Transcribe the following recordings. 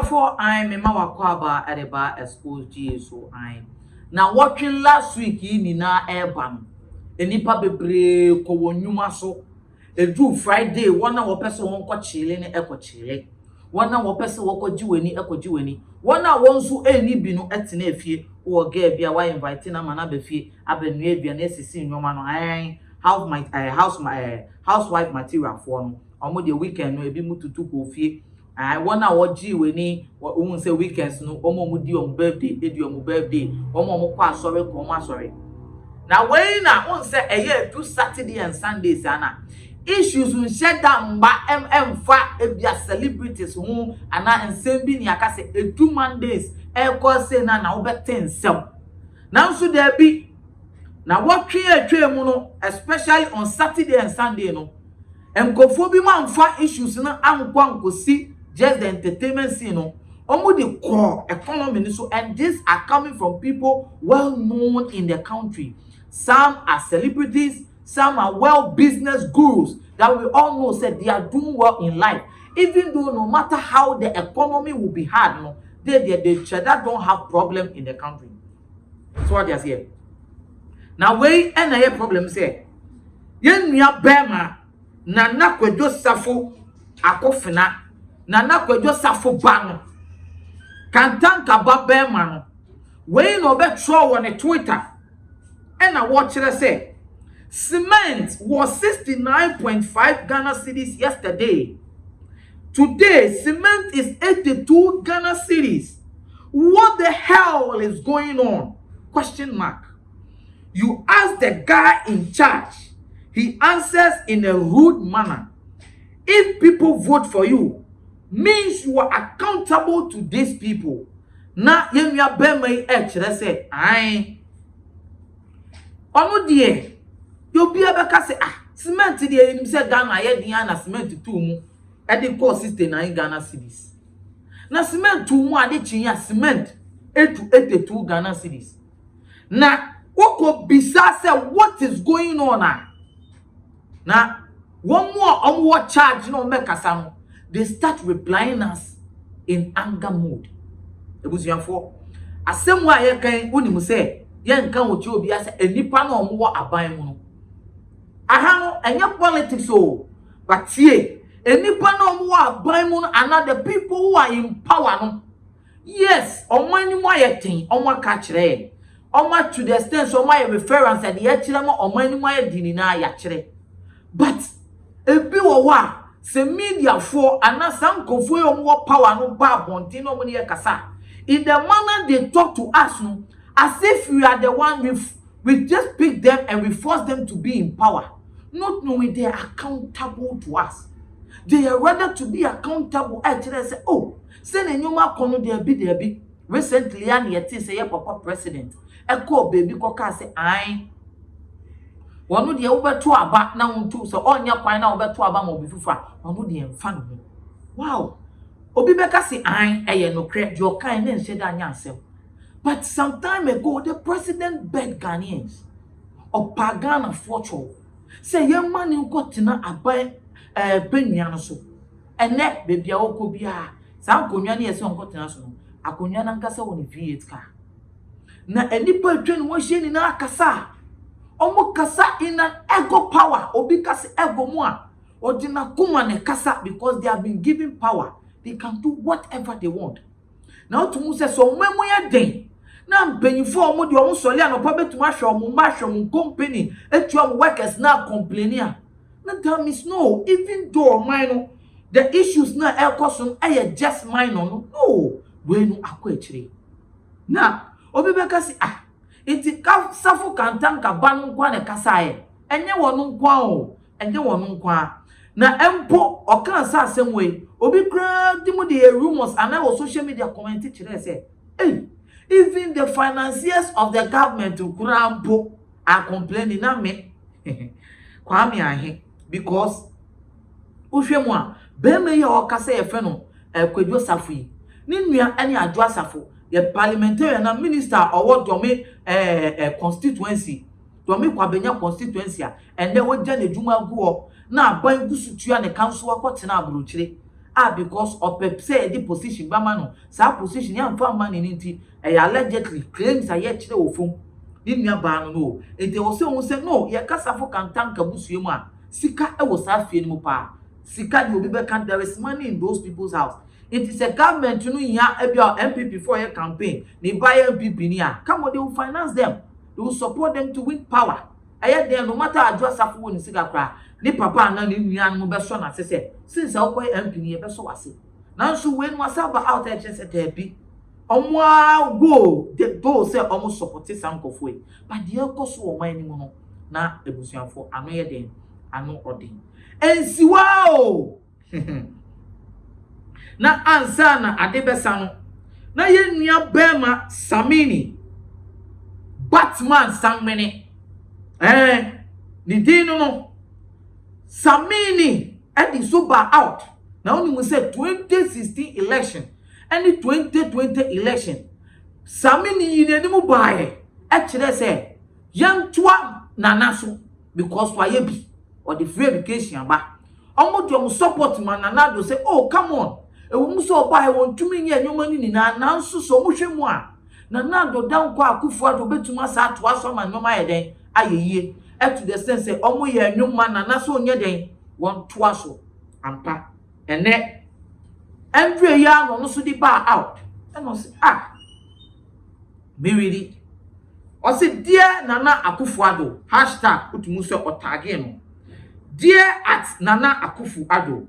for I'm a mawakwaba at a bar Xposed GSO I'm. Now watching last week in airban. A nipa bebre ko wonyuma so. A do Friday, 1 hour person won't go chilling echo chile. 1 hour person won't go any echo any. 1 hour won't so any bino etine fee or gave ya why inviting a man abefi abenue and SC no man I housewife material for no. Omo the weekend no ebi mutu go fie. I wanna watch you when he won't say weekends no omo mu di on birthday, birthday, omo mo kwa sorry. Now when I won't say a year to Saturday and Sunday sana issues will shut down by fa if their celebrities who and now and same being yakase a 2 Mondays say na over 10 self. Now so there be now what create muno especially on Saturday and Sunday no and go for be man fa issues na ankwa see just the entertainment scene no omo the core economy so and these are coming from people well known in the country. Some are celebrities, some are well business gurus that we all know said they are doing well in life. Even though no matter how the economy will be hard, no, they don't have problem in the country. That's what they are saying. Now we and a problem say, yen ya bema nana kwejo safo akofina nana kwejo safo bang Kantanka ba bema no we no be throw on a Twitter. And I watch it say cement was 69.5 Ghana cedis yesterday. Today cement is 82 Ghana cedis. What the hell is going on? Question mark. You ask the guy in charge. He answers in a rude manner. If people vote for you, means you are accountable to these people. Now you are being say I Ono die you be abeka say cement die nim say Ghana ye dia na cement 2 mu e dey cost 69 Ghana cedis na cement 2 mu ade chinya cement 82 Ghana cedis na woko bisa say what is going on na one more charge no make asam they start replying us in anger mode ebusuafo asem wa ye kan woni say yen kan wo ti obi asa enipa na omo wo aban mu no aha no enye politics o but tie enipa na omo wo aban mu no and the people who are in power no yes omo ani mo ayetin omo ka kire omo to the extent so omo aye reference and ye kire mo omo ani mo ayedini na ya kire but ebi wo wa se media for and some konfo omo wo power no ba bontin no mo ne kasa in the manner they talk to us no as if we are the one we just pick them and we force them to be in power, not knowing they are accountable to us. They are rather to be accountable. Actually, say, oh, send a new man there be. Recently, and yet say papa president. Echo baby coca say I. One of the over to about now too. So on your point now over to about more before. One of the fun. Wow. Obi beka say I no credit your kind and said that yourself. But some time ago, the president begged Ghanaians or Pagana fortune. Say, young man, you got to know about Benyano so. And that baby, I will be a some Kunyani as one got to know. A Kunyan Cassa on the V8 car. Now, a nipple train was in our Cassa. Omo Cassa in an ego power, or because ego more, or Dina Kuman and Cassa because they have been given power. They can do whatever they want. Now, to Musa, so when we are day. Now, penny for mo di omo soli an opa to my company, etu workers now complaining. Now that means no, even though minor, the issues now air custom just minor. No, we no akwe now, obi beka si iti ka safu Kantanka banu kwa ne kasaye. Enye wonu kwa o, enye wonu kwa. Na empo okan sa asem we, obi kra dimu the rumors and I social media commenting chire say, hey, even the financiers of the government to Kurampo are complaining na me. Kwame ahe because uhwemwa be me ye okasa ye fe no kwadwo safo yi. Ni nua ani adwo asafo ye parliamentarian na minister owo domi constituency. Domi kwabenya constituency and then we jane dwuma guo na ban gusutua ne council akotena abrochire. because of say the position ba ma no sa position ya mfa ma ni nti allegedly claims aye kire wo fom ni nua ba no enti wo say no ye kasa fo Kantanka busue mu a sika e wo sa fie ni mu pa sika di obi be kan there is money in those people's house. It is a government no ya e bia MPP for your campaign ni buy MPP ni a come on, they will finance them, they will support them to win power. Aye there no matter address afo wo ni sika kra ni papa na ni nua no be so na se since I boy MP ni e be so wase nanso when was about out there just happy omo go the do say omo support sankofo e but the ekoso o man ni mu no na ebusuafo ano ye den ano odin ensiwa o na ansa na adebesa no na ye nua bema Samini Batman Samini ni dino no Samini and the super out. Now only we say 2016 election and the 2020 election. Samini in any mobile. Actually say young twa nanaso because why be or the free education ba. Omo to support man nanado say oh come on. E wo so buy won tumi nya nyoma ni na nanso so mo hwe mu a. Nanado dan kwa akufo ado betuma sa to aso man nyoma ye den ayeye. To the sense say omo ye nwuma nanaso onye den won to aso ampa ene every year no so di bar out and no say me really o say dear Nana Akufo-Addo #utumu so otage no dear at Nana Akufo-Addo,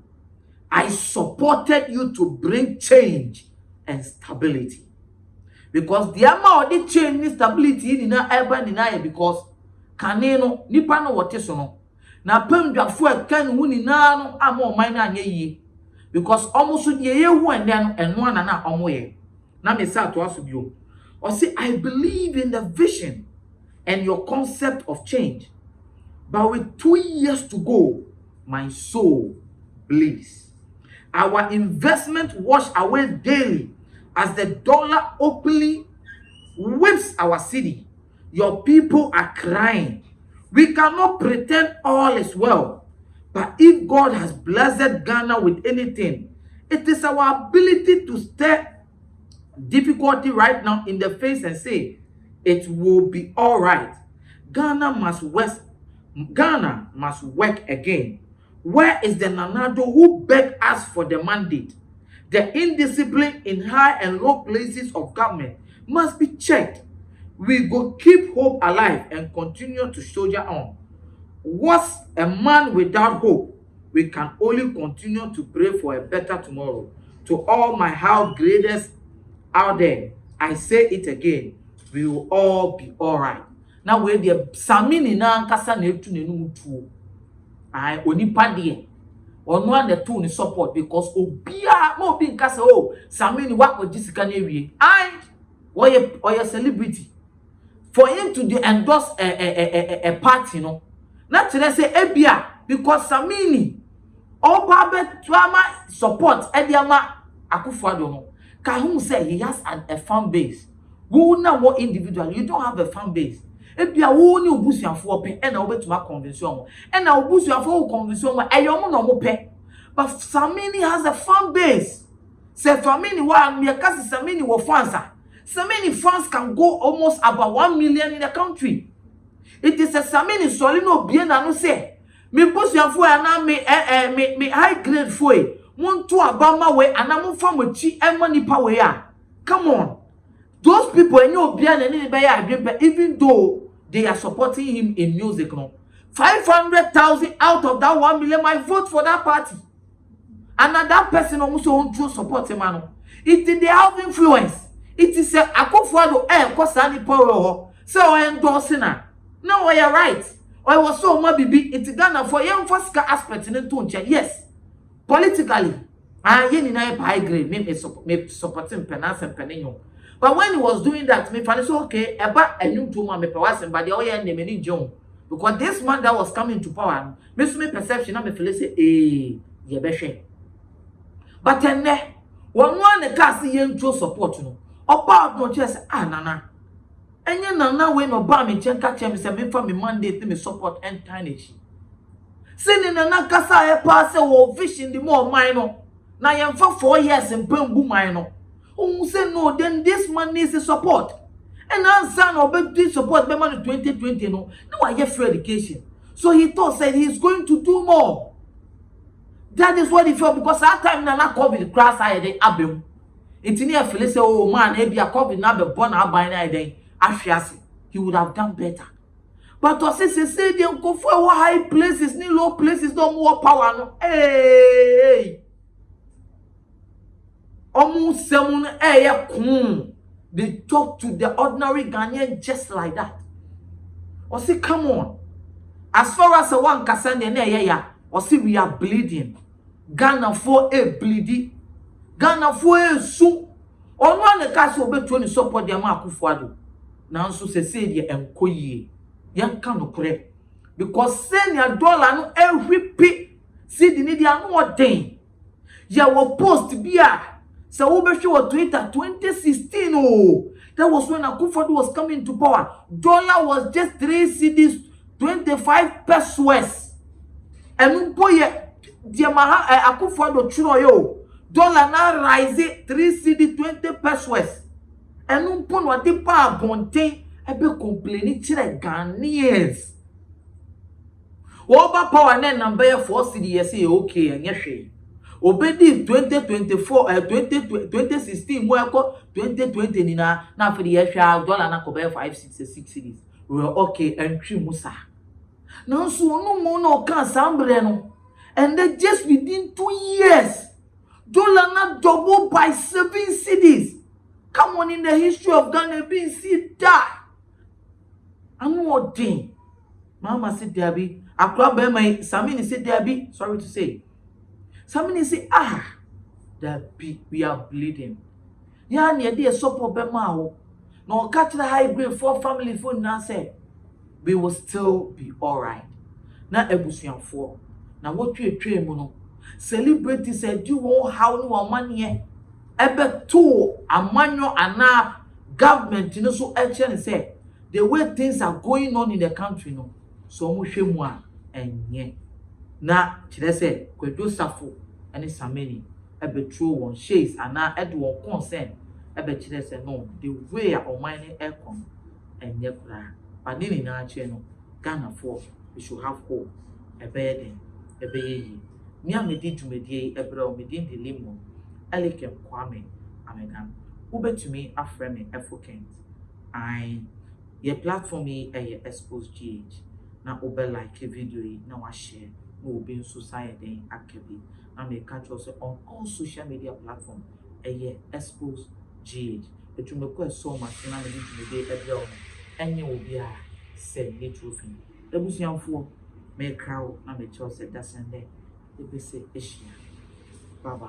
I supported you to bring change and stability because the amount of the change and stability in na eba ni na because kaneno nipa no wote so no na pamdwafo akan hu ni na no ama oman na anya yi because almost so de ye hu ende no eno na omo ye na me sa to aso bio o say I believe in the vision and your concept of change, but with 2 years to go my soul bleeds. Our investment wash away daily as the dollar openly whips our city. Your people are crying. We cannot pretend all is well. But if God has blessed Ghana with anything, it is our ability to stare difficulty right now in the face and say, it will be all right. Ghana must work again. Where is the Nanado who begged us for the mandate? The indiscipline in high and low places of government must be checked. We go keep hope alive and continue to soldier on. What's a man without hope? We can only continue to pray for a better tomorrow. To all my house graders out there, I say it again, we will all be all right. Now where the Samini na nkasa na etu nenu tuo. Ai onipa de ono an the two ni support because obia mo bi nkasa oh Samini wa ojisika na ewie. Ai oye celebrity. For him to endorse a party, no. Not to say ebia because Samini all Babe drama support Ediama Akufo-Addo no. Kahun say he has a fan base. Who na what individual? You don't have a fan base. Ebia wo ni obusuafo pe e na obetuma convention e na obusuafo convention e yomo no mo pe. But Samini has a fan base. Say Samini wa me kasi Samini wo fans. Samini fans can go almost about 1 million in the country. It is a Samini solino bien no say. Me busuafo na me high grade foi. Won to abama we anam fa mochi e money power ya. Come on. Those people any obia na ni be ya even though they are supporting him in music no. 500,000 out of that 1 million might vote for that party. Another person almost won't support him. It is they have influence. It is a Akufo-Addo kwasani power so endorsing her. No, you're right. I was so maybe it's Ghana for young first aspect in the yes. Politically, I yen in high grade, me supporting penance and penino. But when he was doing that, me find so okay, about a new two me person, but the other name any John. Because this man that was coming to power, me perception, me feel say, ye be. But then one the class yen to support no. About no just Nana. And you Nana when no bar me chenka chem se me for me mandate me support and energy. Sending Nana kasa e pass wo vision the more minor. Now you for 4 years and pembu mine. Who say no, then this man needs the support. And answer no be support by money 2020 no. No, I get free education. So he thought said he's going to do more. That is what he felt because that time na COVID crash I dey abem. Intini feel say oh man, e be a COVID na be born aban na dey afiase. He would have done better. But to say they go for high places, ni low places, no more power no. Hey. Almost someone they talk to the ordinary Ghanaian just like that. Or say, come on. As far as the one Cassandra, or see we are bleeding. Ghana for a bleeding. Ghana for a soup. Or one the castle be trying to support their mark of now so say the enkoye. Yan can correct. Because send your dollar no every pay. See the need no thing. Ya will post beer. So we show Twitter 2016. Oh, that was when Akufo-Addo was coming to power. Dollar was just 3 cedis, 25 pesos. And boy, Akufo-Addo chuno dollar now rise 3 cedis, 20 pesos. And umpon what the power bonte ebe complaining chire Ghanaians. Over power na number 4 cedis say okay and yes. Obedi 2024 2016 mo eko 2020 ni na for the year dollar na ko be 566 cedis. We were okay entry musa. Now so no mo no kan sambre no. And then just within 2 years dollar na double by 7 cedis. Come on, in the history of Ghana being see that. I'm what thing. Mama said there be akwa be my Samini said there be sorry to say. Somebody say, that we are bleeding. Ya near dear support Bemao. No catch the high grade for family phone now say, we will still be alright. Now Ebusian 4. Now what you train mono. Celebrity said you won't have no money. Ebe two a manual and now government you know so action say the way things are going on in the country no. So much more and yeah. Na chile say kwedo safo ene Samini ebe true one shades and na edu one concern ebe chile say no the way a omine ekon enye kra but ni na ache no Ghana for we should have hope ebe den ebe yi mi amedi tumedie ebre o medin de limo elikem kwame amegan ubetumi afreme efokent I ye platform e Xposed GH na obe like a video na wa share no be in society akabi na me catch us on all social media platform Xposed GH etume ko so much na me dey every on enye obi a say the truth ebusianfo me crowd na me cho say that Sunday e be say eshia bye bye.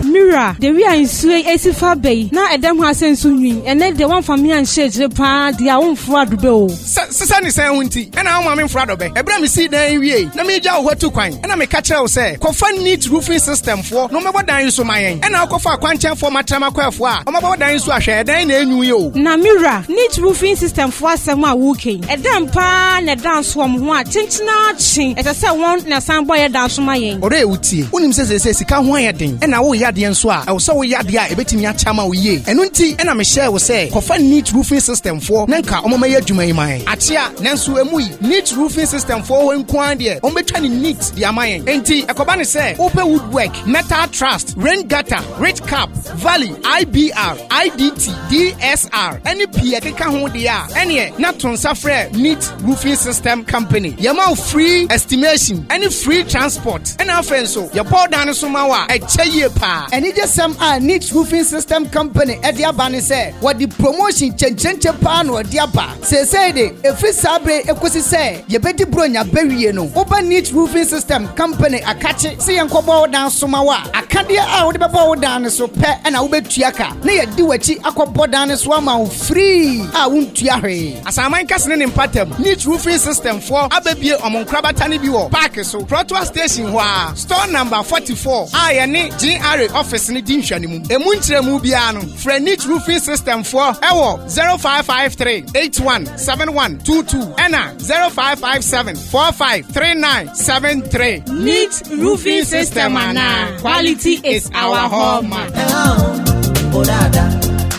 Mira, the we are in Sway Esifa Bay. Now a damn has sent Sunwin, and then the one from me and shades the pa, the own fraud bill. Sasani say winty, and I'm in Fradobe. A bram see the way. No me jaw what to coin, and I'm a catcher say, Confan neat roofing system for no matter dying so my and I'll cover quantum for my tamaquafwa, or my dying so I share, then you. Now, Mira, neat roofing system for some walking. A damn pan, a dance from what, chinching, as I said, one, and a sound boy dance from my end. Or uti, Unim says, he can't wire thing, and I will yard the answer. I was so yadia, a bit in your chama ye. And unti, and I'm a share will say, Confan neat roofing system for Nanka, Omaya Jumay. Achia, Nansu Emui, neat roofing system for when Quandia, Ometani neat, the Amayan. Enti, a Kobani say, open woodwork, metal trust, rain gutter, red cap, valley, IBR, IDT, DSR, any Piaka hold the are, any not Tonsafre, neat roofing system company. Yamau free estimation, any free transport, and our friends so, your poor Danasumawa, a chaye pa, and it just some neat roofing system company at the Abani say, what the promotion chenche pan or diapa. Say de, if it's sabre, equisi say, ye beti bronya bury no, open neat roofing system company, a catch it, see and kobo down Sumawa, a candia out the bow down so pet and I will bet Tiaka, near do a chi aqua down swama free, I won't tiare. As I mind casting in pattern, neat roofing system for Abbey among Krabatani Biwo, Parker so Protua Station, store number 44, I and Jnr office ni di nhwanimu emu nkyeremu bia no frɛ Neat Roofing System for ɛwɔ 0553 817122 ɛna 0557 453973. Neat Roofing System, quality is our hallmark. Oh, dada.